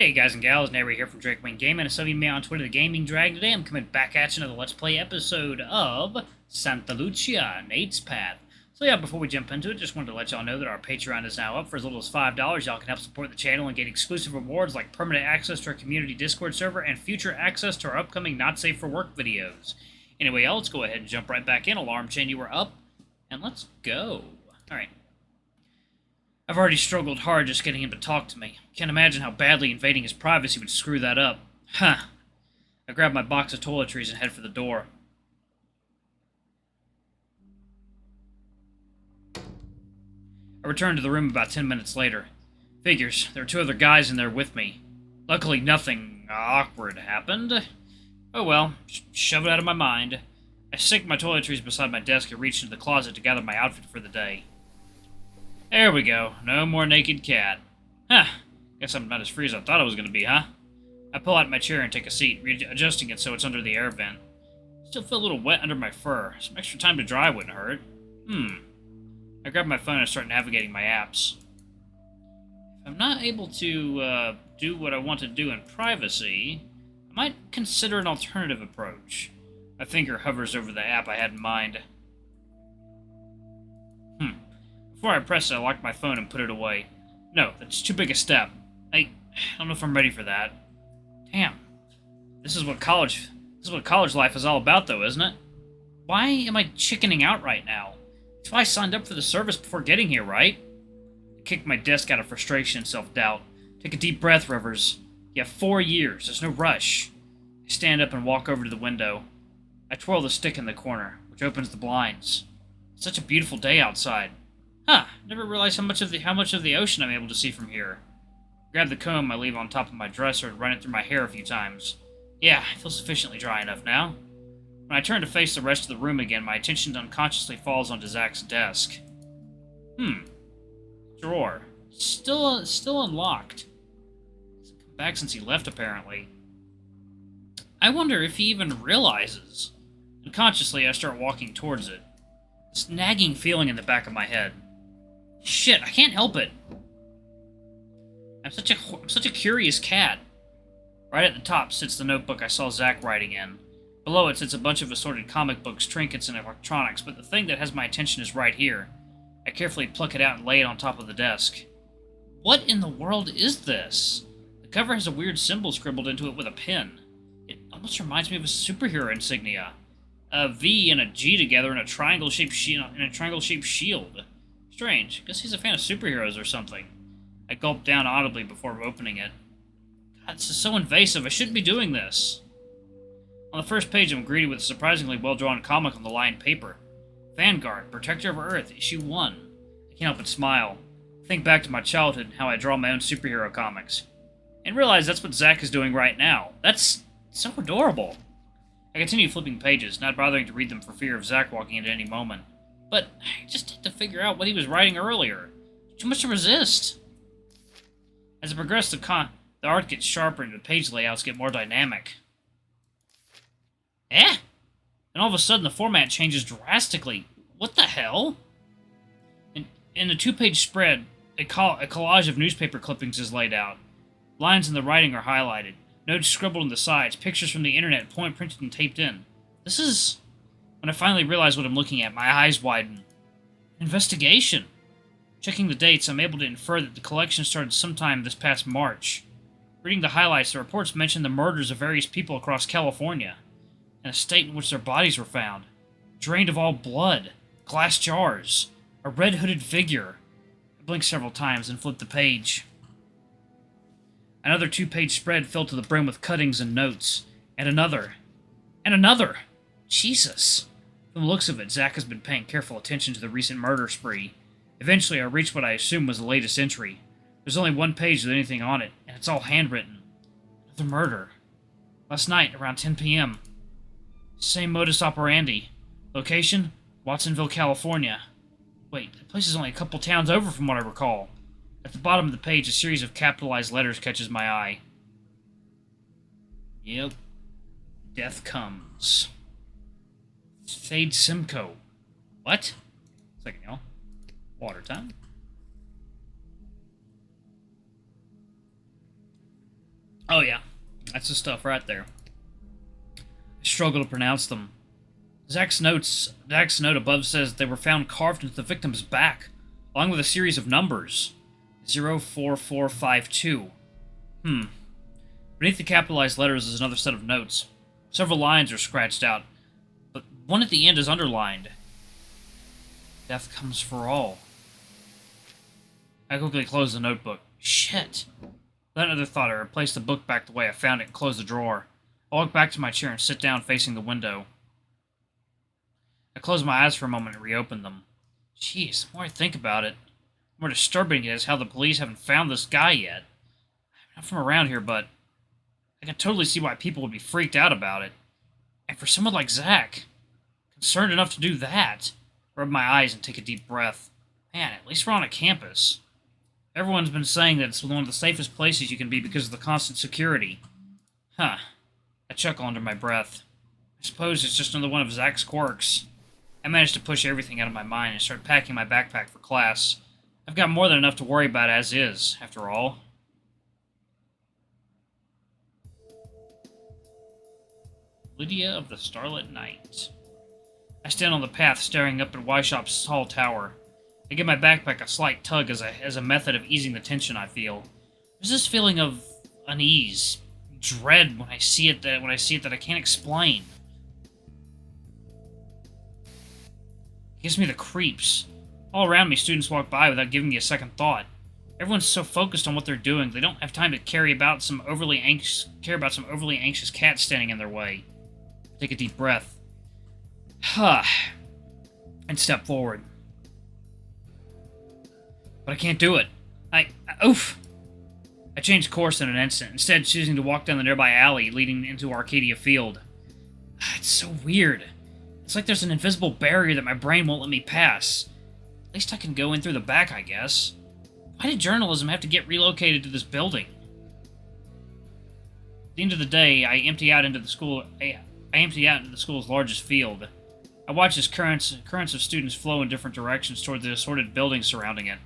Hey guys and gals, Nary here from Drake Wayne Gaming, and some of you me on Twitter, the Gaming Drag. Today I'm coming back at you another Let's Play episode of Santa Lucia, Nate's Path. So yeah, before we jump into it, just wanted to let y'all know that our Patreon is now up. For as little as $5, y'all can help support the channel and get exclusive rewards like permanent access to our community Discord server and future access to our upcoming Not Safe for Work videos. Anyway, y'all, let's go ahead and jump right back in. Alarm chain, you were up, and let's go. Alright. I've already struggled hard just getting him to talk to me. Can't imagine how badly invading his privacy would screw that up. Huh. I grab my box of toiletries and head for the door. I return to the room about 10 minutes later. Figures, there were two other guys in there with me. Luckily, nothing awkward happened. Oh well, shove it out of my mind. I stick my toiletries beside my desk and reach into the closet to gather my outfit for the day. There we go. No more naked cat. Huh. Guess I'm not as free as I thought I was going to be, huh? I pull out my chair and take a seat, adjusting it so it's under the air vent. Still feel a little wet under my fur. Some extra time to dry wouldn't hurt. I grab my phone and start navigating my apps. If I'm not able to do what I want to do in privacy, I might consider an alternative approach. My finger hovers over the app I had in mind. Before I press it, I lock my phone and put it away. No, that's too big a step. I don't know if I'm ready for that. Damn. This is what college life is all about, though, isn't it? Why am I chickening out right now? That's why I signed up for the service before getting here, right? I kick my desk out of frustration and self-doubt. Take a deep breath, Rivers. You have 4 years. There's no rush. I stand up and walk over to the window. I twirl the stick in the corner, which opens the blinds. It's such a beautiful day outside. Huh, never realized how much of the ocean I'm able to see from here. Grab the comb I leave on top of my dresser and run it through my hair a few times. Yeah, I feel sufficiently dry enough now. When I turn to face the rest of the room again, my attention unconsciously falls onto Zach's desk. Drawer. Still unlocked. Hasn't come back since he left, apparently. I wonder if he even realizes. Unconsciously, I start walking towards it. This nagging feeling in the back of my head. Shit, I can't help it. I'm such a curious cat. Right at the top sits the notebook I saw Zach writing in. Below it sits a bunch of assorted comic books, trinkets, and electronics, but the thing that has my attention is right here. I carefully pluck it out and lay it on top of the desk. What in the world is this? The cover has a weird symbol scribbled into it with a pen. It almost reminds me of a superhero insignia. A V and a G together in a triangle-shaped shield. Strange. Guess he's a fan of superheroes or something. I gulped down audibly before opening it. God, this is so invasive. I shouldn't be doing this. On the first page, I'm greeted with a surprisingly well-drawn comic on the lined paper. Vanguard, Protector of Earth, Issue 1. I can't help but smile. Think back to my childhood and how I draw my own superhero comics. And realize that's what Zach is doing right now. That's so adorable. I continue flipping pages, not bothering to read them for fear of Zach walking in at any moment. But I just had to figure out what he was writing earlier. Too much to resist. As I progress, the art gets sharper and the page layouts get more dynamic. And all of a sudden, the format changes drastically. What the hell? In the two-page spread, a collage of newspaper clippings is laid out. Lines in the writing are highlighted. Notes scribbled on the sides, pictures from the internet, printed and taped in. This is... When I finally realize what I'm looking at, my eyes widen. Investigation. Checking the dates, I'm able to infer that the collection started sometime this past March. Reading the highlights, the reports mention the murders of various people across California, and a state in which their bodies were found. Drained of all blood, glass jars, a red-hooded figure. I blink several times and flip the page. Another two-page spread filled to the brim with cuttings and notes. And another. And another! Jesus. From the looks of it, Zach has been paying careful attention to the recent murder spree. Eventually, I reach what I assume was the latest entry. There's only one page with anything on it, and it's all handwritten. Another murder. Last night, around 10 p.m. Same modus operandi. Location? Watsonville, California. Wait, the place is only a couple towns over from what I recall. At the bottom of the page, a series of capitalized letters catches my eye. Yep. Death comes. Fade Simcoe. What? Second, y'all. Water time. Oh yeah, that's the stuff right there. I struggle to pronounce them. Zach's note above says they were found carved into the victim's back, along with a series of numbers. 04452. Beneath the capitalized letters is another set of notes. Several lines are scratched out, but one at the end is underlined. Death comes for all. I quickly closed the notebook. Shit. Without another thought, I replaced the book back the way I found it and closed the drawer. I walked back to my chair and sit down facing the window. I closed my eyes for a moment and reopened them. Jeez, the more I think about it, the more disturbing it is how the police haven't found this guy yet. I'm not from around here, but I can totally see why people would be freaked out about it. And for someone like Zach, concerned enough to do that, I rub my eyes and take a deep breath. Man, at least we're on a campus. Everyone's been saying that it's one of the safest places you can be because of the constant security. Huh. I chuckle under my breath. I suppose it's just another one of Zach's quirks. I managed to push everything out of my mind and start packing my backpack for class. I've got more than enough to worry about as is, after all. Lydia of the Starlit Night. I stand on the path staring up at Y-Shop's tall tower. I give my backpack a slight tug as a method of easing the tension I feel. There's this feeling of unease, dread when I see it that I can't explain. It gives me the creeps. All around me, students walk by without giving me a second thought. Everyone's so focused on what they're doing, they don't have time to care about some overly anxious cat standing in their way. Take a deep breath. And step forward. But I can't do it. Oof! I changed course in an instant, instead choosing to walk down the nearby alley leading into Arcadia Field. It's so weird. It's like there's an invisible barrier that my brain won't let me pass. At least I can go in through the back, I guess. Why did journalism have to get relocated to this building? At the end of the day, I empty out into the school's largest field. I watch as currents of students flow in different directions toward the assorted buildings surrounding it.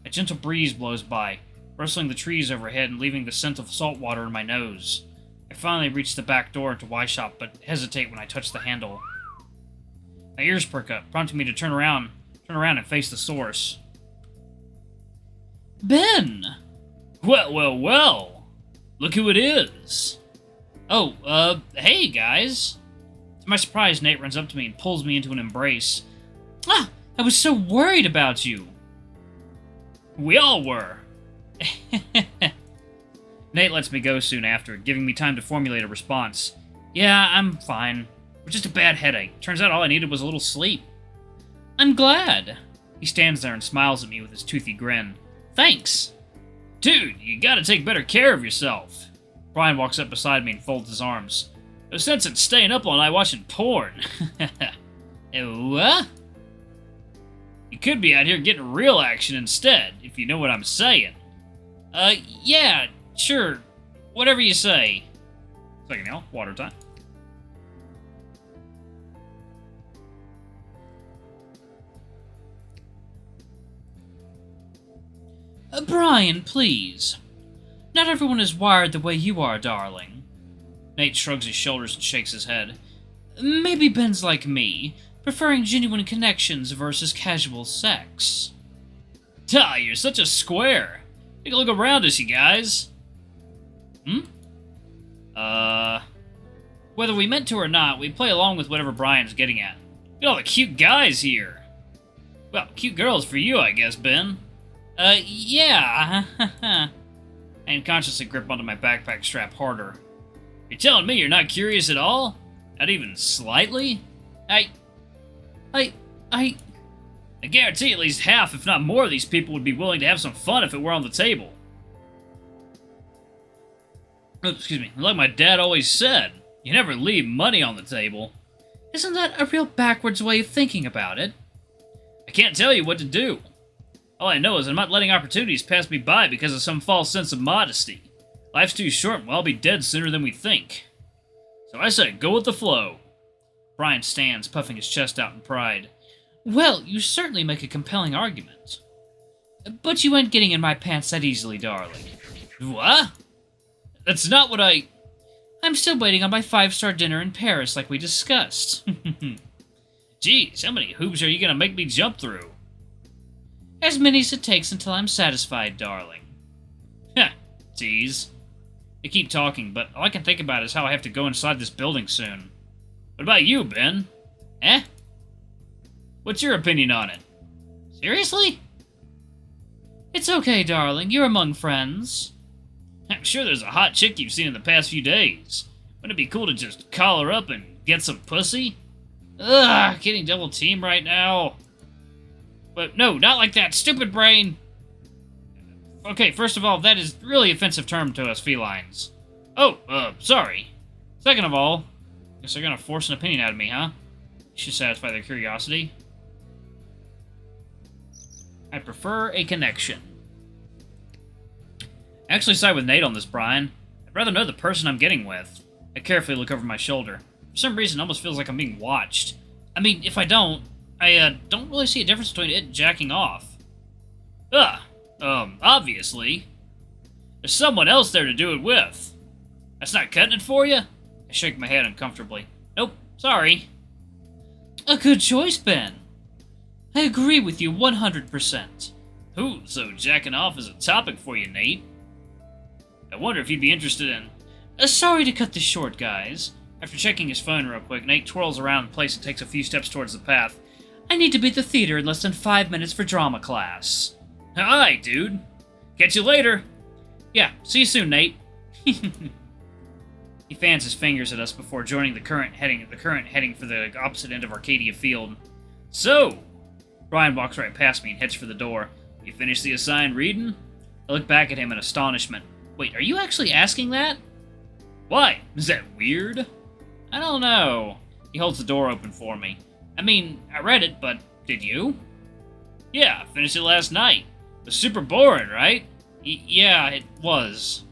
A gentle breeze blows by, rustling the trees overhead and leaving the scent of salt water in my nose. I finally reach the back door into Y-Shop, but hesitate when I touch the handle. My ears perk up, prompting me to turn around and face the source. Ben! Well. Look who it is. Oh, hey, guys. To my surprise, Nate runs up to me and pulls me into an embrace. Ah, I was so worried about you. We all were. Nate lets me go soon after, giving me time to formulate a response. Yeah, I'm fine. It was just a bad headache. Turns out all I needed was a little sleep. I'm glad. He stands there and smiles at me with his toothy grin. Thanks. Dude, you gotta take better care of yourself. Bryan walks up beside me and folds his arms. No sense in staying up all night watching porn. What? You could be out here getting real action instead, if you know what I'm saying. Yeah, sure. Whatever you say. Second now, water time. Bryan, please. Not everyone is wired the way you are, darling. Nate shrugs his shoulders and shakes his head. Maybe Ben's like me, preferring genuine connections versus casual sex. You're such a square. Take a look around us, you guys. Whether we meant to or not, we play along with whatever Bryan's getting at. Look at all the cute guys here. Well, cute girls for you, I guess, Ben. Yeah. I unconsciously grip onto my backpack strap harder. You're telling me you're not curious at all? Not even slightly? I guarantee at least half, if not more, of these people would be willing to have some fun if it were on the table. Oops, excuse me. Like my dad always said, you never leave money on the table. Isn't that a real backwards way of thinking about it? I can't tell you what to do. All I know is I'm not letting opportunities pass me by because of some false sense of modesty. Life's too short and we'll all be dead sooner than we think. So I say, go with the flow. Bryan stands, puffing his chest out in pride. Well, you certainly make a compelling argument. But you ain't getting in my pants that easily, darling. What? That's not what I... I'm still waiting on my 5-star dinner in Paris like we discussed. Geez, how many hoops are you gonna make me jump through? As many as it takes until I'm satisfied, darling. Heh, tease. They keep talking, but all I can think about is how I have to go inside this building soon. What about you, Ben? Eh? What's your opinion on it? Seriously? It's okay, darling. You're among friends. I'm sure there's a hot chick you've seen in the past few days. Wouldn't it be cool to just call her up and get some pussy? Ugh, getting double teamed right now. But no, not like that, stupid brain. Okay, first of all, that is really offensive term to us felines. Oh, sorry. Second of all, guess they're gonna force an opinion out of me, huh? Should satisfy their curiosity. I prefer a connection. I actually side with Nate on this, Bryan. I'd rather know the person I'm getting with. I carefully look over my shoulder. For some reason, it almost feels like I'm being watched. I mean, if I don't really see a difference between it and jacking off. Obviously. There's someone else there to do it with. That's not cutting it for you? I shake my head uncomfortably. Nope, sorry. A good choice, Ben. I agree with you 100%. Ooh, so jacking off is a topic for you, Nate. I wonder if you'd be interested in... sorry to cut this short, guys. After checking his phone real quick, Nate twirls around in place and takes a few steps towards the path. I need to be at the theater in less than 5 minutes for drama class. Hi, dude. Catch you later. Yeah, see you soon, Nate. He fans his fingers at us before joining the current heading for the opposite end of Arcadia Field. So, Bryan walks right past me and heads for the door. You finished the assigned reading? I look back at him in astonishment. Wait, are you actually asking that? Why? Is that weird? I don't know. He holds the door open for me. I mean, I read it, but did you? Yeah, I finished it last night. It was super boring, right? Yeah, it was.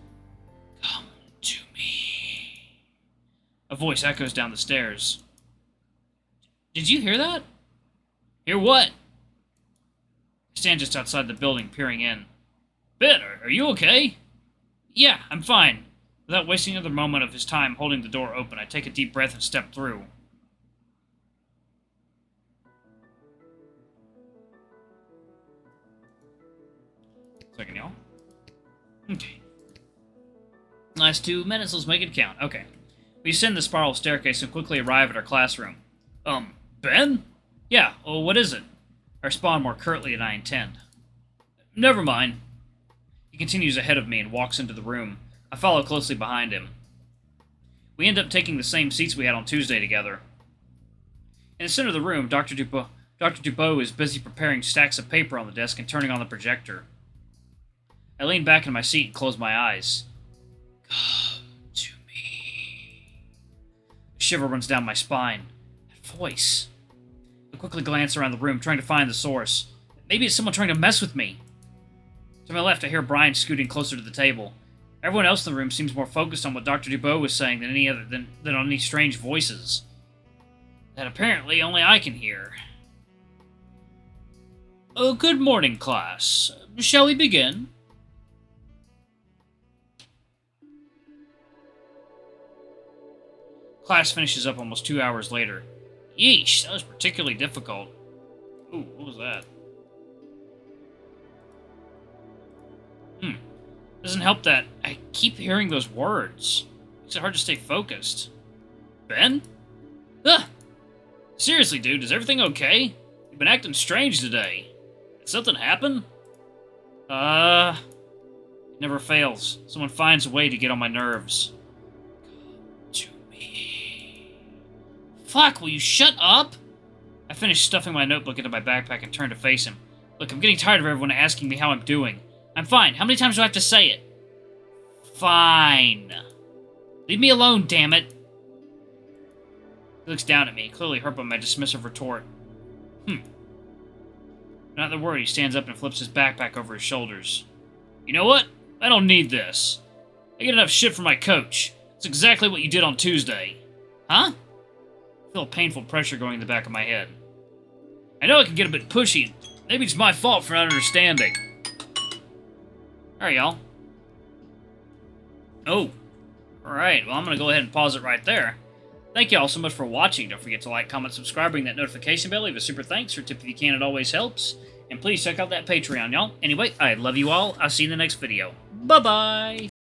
Come to me. A voice echoes down the stairs. Did you hear that? Hear what? I stand just outside the building, peering in. Ben, are you okay? Yeah, I'm fine. Without wasting another moment of his time holding the door open, I take a deep breath and step through. Second, y'all. Okay. Last 2 minutes, let's make it count. Okay. We ascend the spiral staircase and quickly arrive at our classroom. Ben? Yeah, well, what is it? I respond more curtly than I intend. Never mind. He continues ahead of me and walks into the room. I follow closely behind him. We end up taking the same seats we had on Tuesday together. In the center of the room, Dr. Dubois is busy preparing stacks of paper on the desk and turning on the projector. I lean back in my seat and close my eyes. Come to me. A shiver runs down my spine. That voice. I quickly glance around the room, trying to find the source. Maybe it's someone trying to mess with me. To my left, I hear Bryan scooting closer to the table. Everyone else in the room seems more focused on what Dr. Dubois was saying than on any strange voices that apparently only I can hear. Oh, good morning, class. Shall we begin? Class finishes up almost 2 hours later. Yeesh, that was particularly difficult. Ooh, what was that? Doesn't help that I keep hearing those words. Makes it hard to stay focused. Ben? Ugh! Seriously, dude, is everything okay? You've been acting strange today. Did something happen? It never fails. Someone finds a way to get on my nerves. Come to me. Fuck, will you shut up? I finish stuffing my notebook into my backpack and turn to face him. Look, I'm getting tired of everyone asking me how I'm doing. I'm fine. How many times do I have to say it? Fine. Leave me alone, damn it. He looks down at me, clearly hurt by my dismissive retort. Not the word, he stands up and flips his backpack over his shoulders. You know what? I don't need this. I get enough shit from my coach. It's exactly what you did on Tuesday. Huh? I feel a painful pressure going in the back of my head. I know I can get a bit pushy. Maybe it's my fault for not understanding. Alright, y'all. Oh, Alright, well, I'm going to go ahead and pause it right there. Thank you all so much for watching. Don't forget to like, comment, subscribe, ring that notification bell, leave a super thanks or tip if you can. It always helps. And please check out that Patreon, y'all. Anyway, I love you all. I'll see you in the next video. Bye-bye!